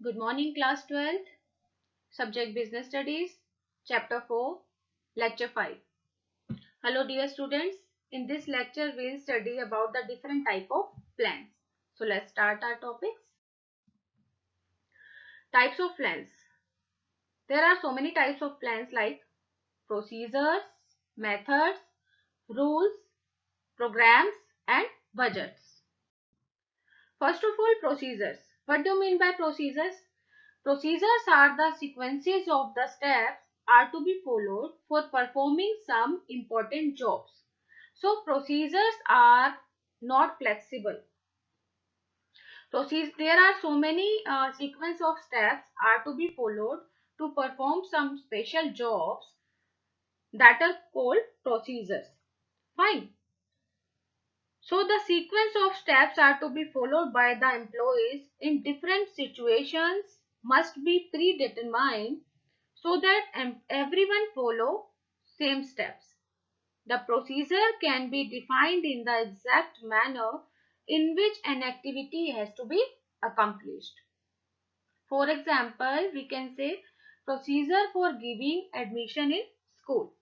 Good morning, class 12th. Subject Business Studies, Chapter 4, Lecture 5. Hello, dear students. In this lecture, we'll study about the different type of plans. So, let's start our topics. Types of plans. There are so many types of plans like procedures, methods, rules, programs, and budgets. First of all, procedures. What do you mean by procedures? Procedures are the sequences of the steps are to be followed for performing some important jobs. So procedures are not flexible. There are so many sequence of steps are to be followed to perform some special jobs that are called procedures. Fine. So the sequence of steps are to be followed by the employees in different situations must be predetermined so that everyone follow same steps. The procedure can be defined in the exact manner in which an activity has to be accomplished. For example, we can say procedure for giving admission in school.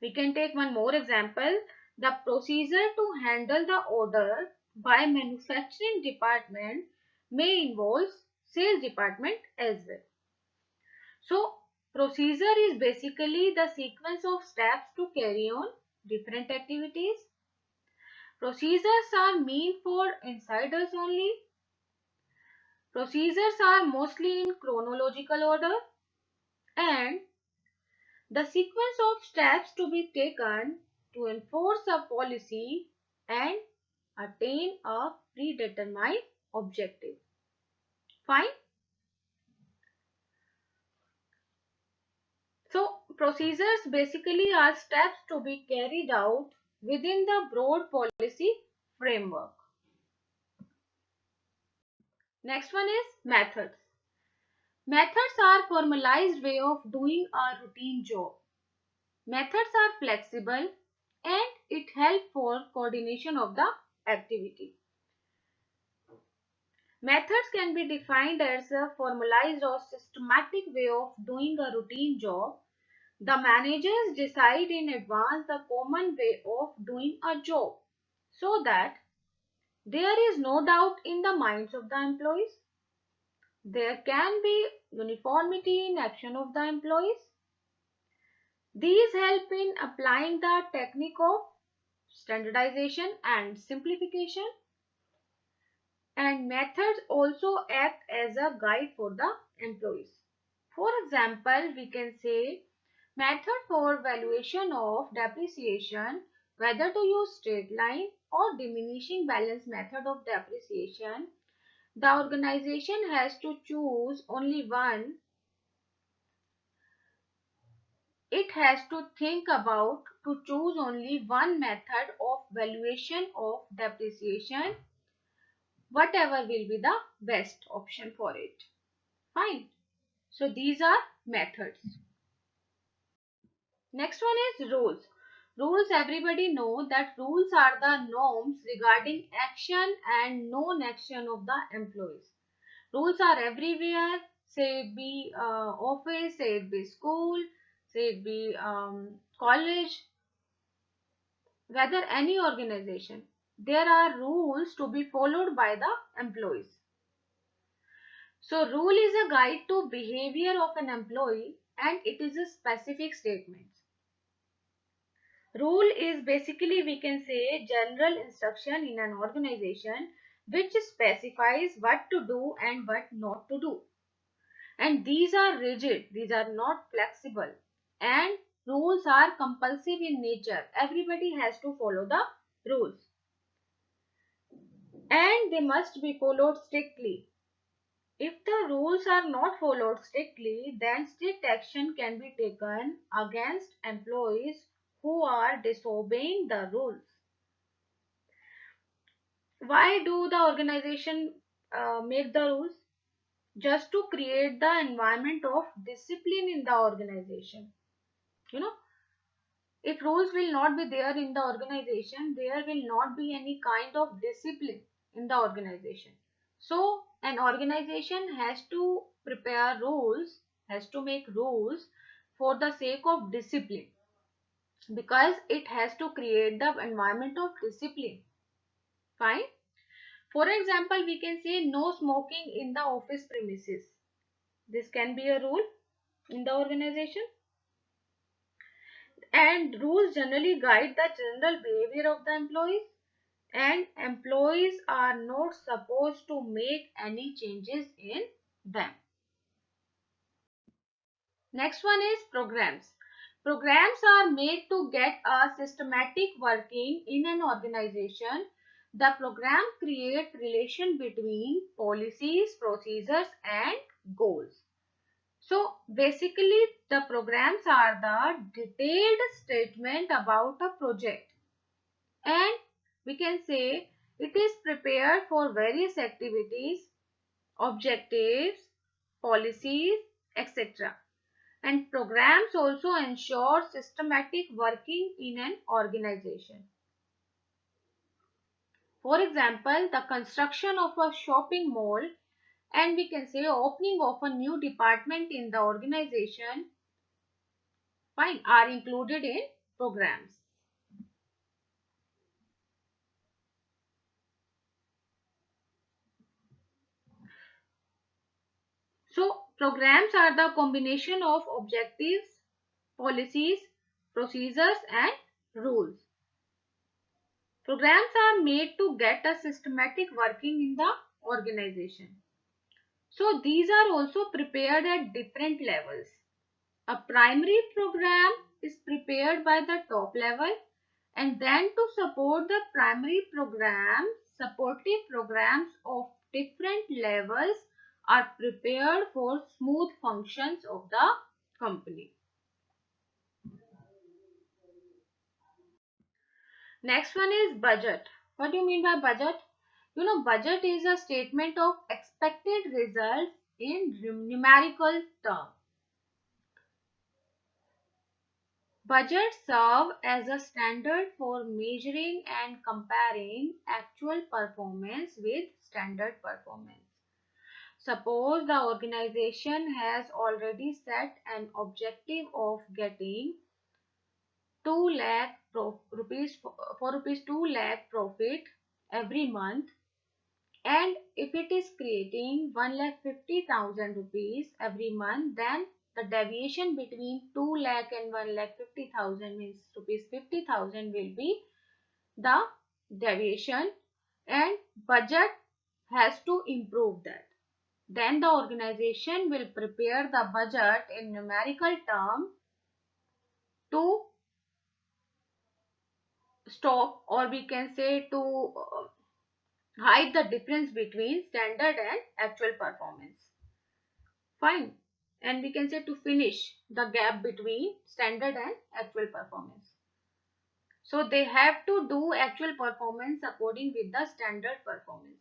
We can take one more example. The procedure to handle the order by manufacturing department may involve sales department as well. So, procedure is basically the sequence of steps to carry on different activities. Procedures are meant for insiders only. Procedures are mostly in chronological order, and the sequence of steps to be taken to enforce a policy and attain a predetermined objective. Fine. So, procedures basically are steps to be carried out within the broad policy framework. Next one is methods. Methods are formalized way of doing a routine job. Methods are flexible and it helps for coordination of the activity. Methods can be defined as a formalized or systematic way of doing a routine job. The managers decide in advance the common way of doing a job so that there is no doubt in the minds of the employees. There can be uniformity in action of the employees. These help in applying the technique of standardization and simplification. And methods also act as a guide for the employees. For example, we can say method for valuation of depreciation, whether to use straight line or diminishing balance method of depreciation. The organization has to choose only one. It has to think about to choose only one method of valuation of depreciation, whatever will be the best option for it. Fine. So these are methods. Next one is rules. Rules, everybody know that rules are the norms regarding action and non-action of the employees. Rules are everywhere, say it be office, say it be school, say it be college, whether any organization. There are rules to be followed by the employees. So rule is a guide to behavior of an employee and it is a specific statement. Rule is basically, we can say, general instruction in an organization which specifies what to do and what not to do. And these are rigid, these are not flexible, and rules are compulsive in nature. Everybody has to follow the rules and they must be followed strictly. If the rules are not followed strictly, then strict action can be taken against employees who are disobeying the rules. Why do the organization make the rules? Just to create the environment of discipline in the organization. You know, if rules will not be there in the organization, there will not be any kind of discipline in the organization. So An organization has to prepare rules, has to make rules for the sake of discipline, because it has to create the environment of discipline. Fine. For example, we can say no smoking in the office premises. This can be a rule in the organization. And rules generally guide the general behavior of the employees, and employees are not supposed to make any changes in them. Next one is programs. Programs are made to get a systematic working in an organization. The program creates relation between policies, procedures and goals. So basically the programs are the detailed statement about a project, and we can say it is prepared for various activities, objectives, policies, etc. And programs also ensure systematic working in an organization. For example, the construction of a shopping mall, and we can say opening of a new department in the organization, fine, are included in programs. So programs are the combination of objectives, policies, procedures and rules. Programs are made to get a systematic working in the organization. So these are also prepared at different levels. A primary program is prepared by the top level, and then to support the primary program, supportive programs of different levels are prepared for smooth functions of the company. Next one is budget. What do you mean by budget? You know, budget is a statement of expected results in numerical terms. Budgets serve as a standard for measuring and comparing actual performance with standard performance. Suppose the organization has already set an objective of getting 2 lakh rupees for rupees 2 lakh profit every month, and if it is creating 1,50,000 rupees every month, then the deviation between 2 lakh and 1,50,000 means rupees 50,000 will be the deviation, and budget has to improve that. Then the organization will prepare the budget in numerical term to stop, or we can say to hide the difference between standard and actual performance. Fine. And we can say to finish the gap between standard and actual performance. So they have to do actual performance according with the standard performance.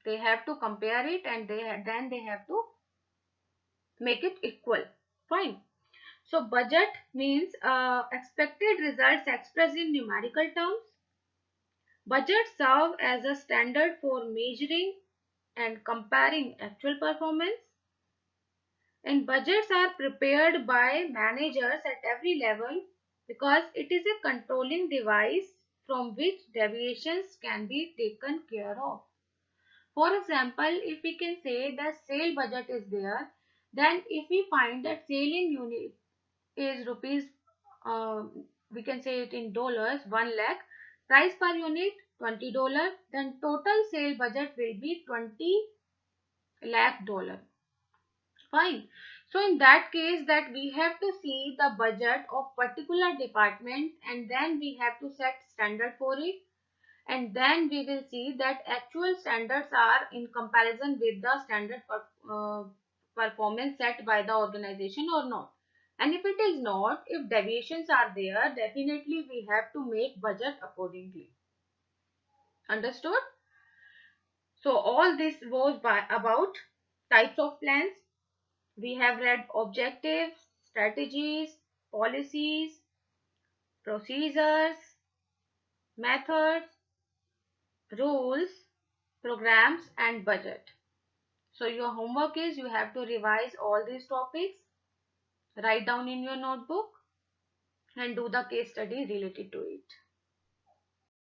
They have to compare it, and then they have to make it equal. Fine. So budget means expected results expressed in numerical terms. Budgets serve as a standard for measuring and comparing actual performance. And budgets are prepared by managers at every level, because it is a controlling device from which deviations can be taken care of. For example, if we can say the sale budget is there, then if we find that selling unit is rupees, we can say it in dollars, 1 lakh, price per unit $20, then total sale budget will be 20 lakh dollar. Fine. So in that case, that we have to see the budget of particular department, and then we have to set standard for it, and then we will see that actual standards are in comparison with the standard performance set by the organization or not. And if it is not, if deviations are there, definitely we have to make budget accordingly. Understood? So all this was about types of plans. We have read objectives, strategies, policies, procedures, methods, rules, programs and budget. So your homework is you have to revise all these topics, write down in your notebook and do the case study related to it.